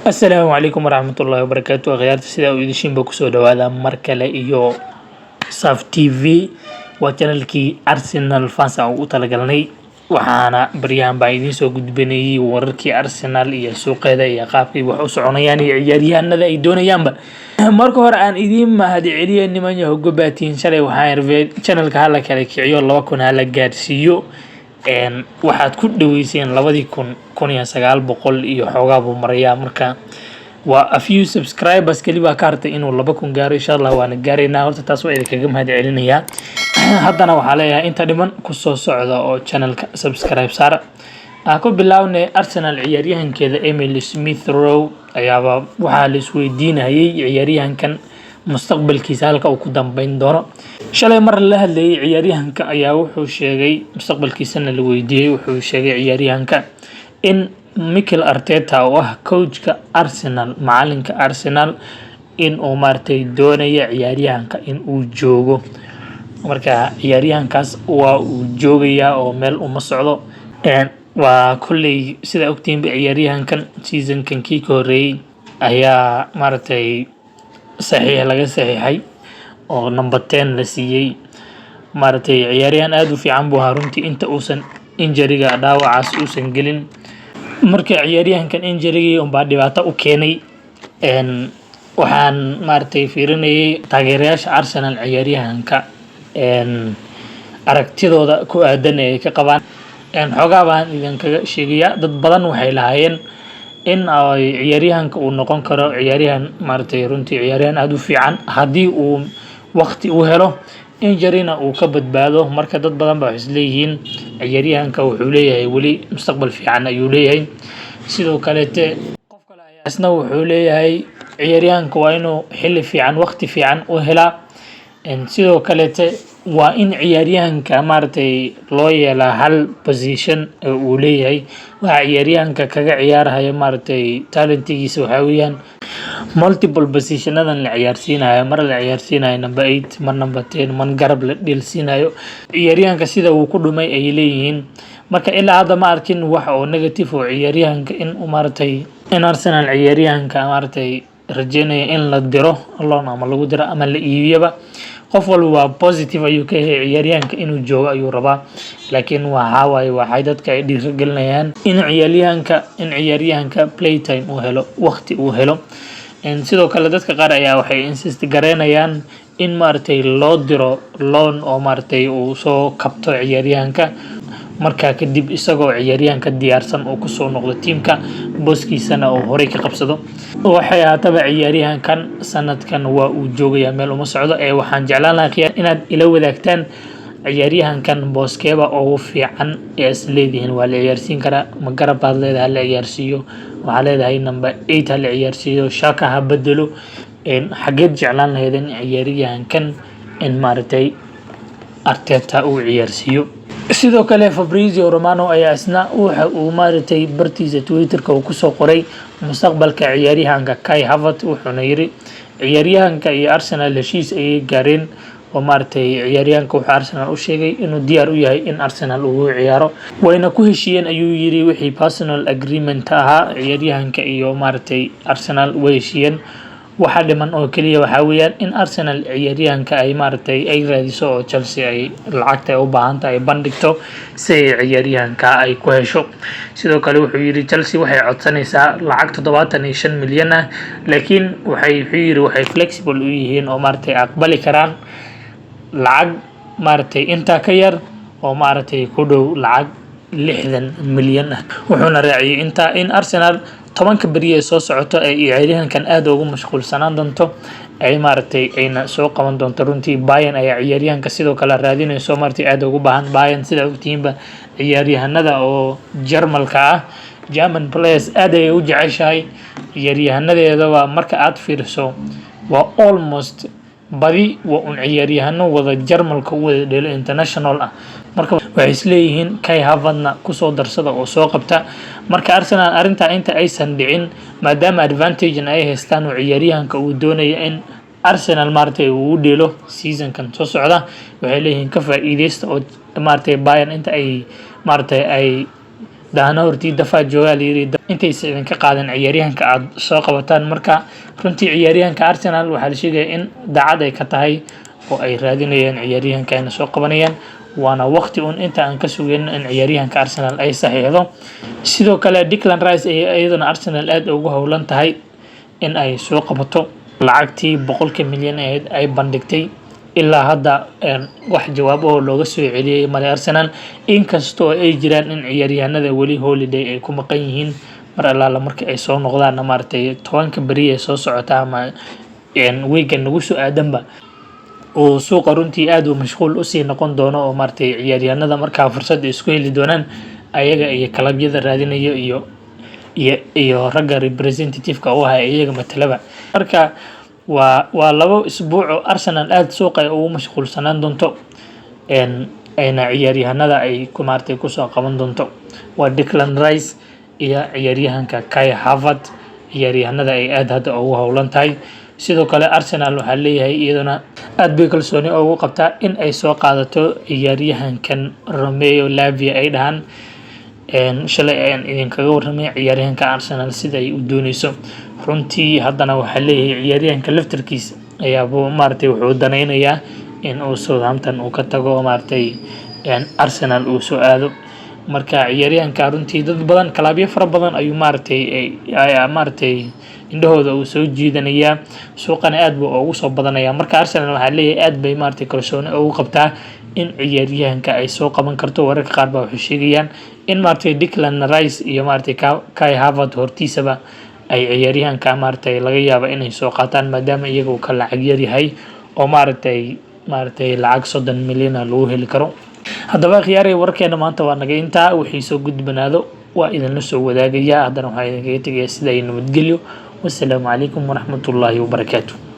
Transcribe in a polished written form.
Asalaamu calaykum waraxmatullaahi wabarakaatu akhyaarta sidaa u idishiinba kusoo dhawaada mar kale iyo Saf TV waa channelkii Arsenal fans aan ugu talagalnay waxaana baryahan baa idiin soo gudbinayay wararkii Arsenal iyo suuqeeda iyo qaabkay wax u soconayaan iyo ciyaaryahanada ay doonayaanba marka hore aan idiin mahadceliyo niman yahow gobaatiin shalay waxaan rabay channelka hala kala kiciyo 2000 hala gaarsiiyo waxaad ku dhaweyseen 2000 iyo xoogaa buu marayaa marka waa a few subscribers kaliya ka hartay inuu 2000 gaaro insha Allah waana gaareynaa horta taas waa idinkaga mahadcelinayaa haddana waxaa leeyahay inta dhiman ku soo socda oo channelka subscribe saara aan ku bilaabnay Arsenal ciyaaryahankeeda Emile Smith Rowe ayaaba waxaa la isweydiinayay ciyaaryahankan mustaqbalkiisa halka uu ku dambeyn doono shalay mar la hadlayay ciyaaryahanka ayaa wuxuu sheegay mustaqbalkiisana la weydiiyay wuxuu sheegay ciyaaryahanka in Mikel Arteta oo ah coachka Arsenal macalinka Arsenal in uu maartay doonaya ciyaaryahanka in uu joogo marka ciyaaryahankaas waa uu joogayaa oo meel uma socdo waa kulley sida ogtiin ciyaaryahankan seasonkan kii ka horeeyay ayaa maartay saxiix laga saxiixay oo number 10 la siiyay maartay ciyaaryahan aad u fiican buu ahaa runtii inta uusan injury-ga dhaawacaas uusan gelin marka ciyaaryahankan injury-ga baa dhibaato u keenay waxaan maartay fiirinayay taageerayaasha Arsenal ciyaaryahanka aragtidooda ku aadan ee ka qabaan xogaa baan idinkaga sheegaya dad badan waxay lahaayeen in ay ciyaaryahanka uu noqon karo ciyaaryahan maartay runtii ciyaaryahan aad u fiican haddii uu waqti u helo injury-na uu ka badbaado marka dad badan baa isleeyihiin ciyaaryahanka wuxuu leeyahay weli mustaqbal fiican ayuu leeyahay sidoo kale qof kale ayaa isna wuxuu leeyahay ciyaaryahanka waa inuu xilli fiican waqti fiican u helaa sidoo kale waa in ciyaaryahanka maartay loo yeelaa hal position uu leeyahay waxa ciyaaryahanka kaga ciyaaraya maartay talentigiisa waxa weeyaan multiple positionadan la ciyaarsiinayo mar la ciyaarsiinayo number 8 mar number 10 man garab la dhilsiinayo ciyaaryahanka sida uu ku dhumay ay leeyihiin marka ilaa hadda ma arkin wax oo negative oo ciyaaryahanka in maartay in Arsenal ciyaaryahanka maartay rajeynaya in la diro loan ama lagu diro ama la iibiyaba qof walba waa positive ayuu ka yahay ciyaaryahanka inuu joogo ayuu rabaa laakiin waxa waaye waxay dadka ay dhiirigelinayaan in ciyaaryahanka playtime uu helo waqti uu helo sidoo kale dadka qaar ayaa waxay insist gareynayaan in maartay loo diro loan oo maartay uu soo kabto ciyaaryahanka marka kadib isagoo ciyaaryahanka diyaarsan oo kusoo noqdo teamka booskiisana oo horey ka qabsado waxay ahaataba ciyaaryahankan sanadkan waa uu joogayaa meel uma socdo waxaan jeclaan lahaa inaad ila wadaagtaan ciyaaryahankan booskeeba ugu fiican ee is leedihiin waa la ciyaarsiin karaa ma garab baad leedahay la ciyaarsiiyo waxaa leedahay number 8 la ciyaarsiiyo shaka ha bedelo xageed jeclaan lahaydeen ciyaaryahankan in maartay Arteta uu ciyaarsiiyo sidoo kale Fabrizio Romano ayaa isna waxa uu maartay bartiisa Twitter-ka uu ku soo qoray mustaqbalka ciyaaryahanka Kai Havertz wuxuuna yiri ciyaaryahanka iyo Arsenal heshiis ay gaareen oo maartay ciyaaryahanka wuxuu Arsenal u sheegay inuu diyaar u yahay in Arsenal uu ciyaaro wayna ku heshiiyeen ayuu yiri wixii personal agreement ahaa ciyaaryahanka iyo maartay Arsenal way heshiiyeen waxa dhiman oo kaliya waxa weeyaan in Arsenal ciyaaryahanka ay maartay ay raadiso oo Chelsea ay lacagta u baahan tahay bandhigto si ciyaaryahanka ay ku hesho sidoo kale wuxuu yiri Chelsea waxay codsanaysaa lacag 75 milyan ah laakiin waxay flexible u yihiin oo maartay aqbali karaan lacag maartay inta ka yar oo maartay ku dhow lacag 60 milyan ah wuxuuna raaciyay inta in Arsenal 10 bariye soo socoto ay ciyaaryahankan aad ugu mashquulsanaan doonto ay maartay ayna soo qaban doonto runtii Bayern ayaa ciyaaryahanka sidoo kale raadinayso maartay aad ugu baahan Bayern sida ogtiinba ciyaaryahanada oo Jarmalka ah German players aad ay u jeceshahay ciyaaryahanada waa marka aad fiirso waa almost badi waa un ciyaaryahano wada Jarmalka u wada dhelo international ah marka waxay isleeyihiin Kai Havertz ku soo darsada oo soo qabta marka Arsenal arinta inta aysan dhicin maadaama advantage ay haystaan oo ciyaaryahanka uu doonayo in Arsenal maartay uu dhelo season-kan soo socda waxay leeyihiin ka faa'iideysta oo maartay Bayern inta ay maartay ay daana hortii dafaa joogaa la yiri intaysa idinka qaadan ciyaaryahanka aad soo qabataan. Marka runtii ciyaaryahanka Arsenal waxaa la sheegaya in daacad ay ka tahay oo ay raadinayaan ciyaaryahanka ayna soo qabanayaan, waana waqti inta aan ka sugayn in ciyaaryahanka Arsenal ay saxiixdo. Sidoo kale Declan Rice ay iyaduna Arsenal aad ugu howlan tahay in ay soo qabato lacagtii 100 milyan ay bandhigtay ilaa hadda wax jawaab oo looga soo celiyay male Arsenal, inkastoo ay jiraan in ciyaaryahanada weli holiday ay ku maqan yihiin mar allaala markii ay soo noqdaan maartay 10 bari ee soo socota ama weekend ugu soo aadanba oo suuqa runtii aad u mashquul u sii noqon doono oo maartay ciyaaryahanada markaa fursad isku heli doonaan ayaga iyo kalabyada raadinayo iyo ragga representative-ka u ah iyaga matalaba. Marka waa labo isbuuc oo Arsenal aad suuqa ugu mashquulsanaan doonto ayna ciyaaryahanada ay ku maartay ku soo qaban doonto waa Declan Rice iyo ciyaaryahanka Kai Havertz, ciyaaryahanada ay aad hadda ugu howlan tahay. Sidoo kale Arsenal waxaa leeyahay iyaduna aad bay kalsooni ugu qabtaa in ay soo qaadato ciyaaryahankan Romeo Lavia ay dhahan shalay ayaan idinkaga warramay ciyaaryahanka Arsenal sida ay u doonayso. Runtii haddana waxaa leeyahay ciyaaryahanka laftarkiisa ayaa maartay wuxuu danaynayaa in uu Southampton uu ka tago maartay Arsenal uu soo aado. Marka ciyaaryahanka runtii dad badan kalabyo fara badan ayuu maartay indhahooda uu soo jiidanaya, suuqana aad buu ugu soo badanaya. Marka Arsenal waxaa leeyahay aad bay maartay kalsooni ugu qabtaa in ciyaaryahanka ay soo qaban karto. Wararka qaar baa waxay sheegayaan in maartay Declan Rice iyo maartay Kai Havertz hortiisaba ay ciyaaryahanka maartay laga yaabo inay soo qaataan maadaama iyagu ka lacag yar yahay oo maartay lacag 30 milyan lagu heli karo. Haddaba khiyaaray warkeena maanta waa naga intaa wixii soo gudbanaado waa idin la soo wadaagaya. Haddana waxaa idinkaga tagayaa sida ay nabadgelyo. Wassalaamu calaykum waraxmatullaahi wabarakaatuh.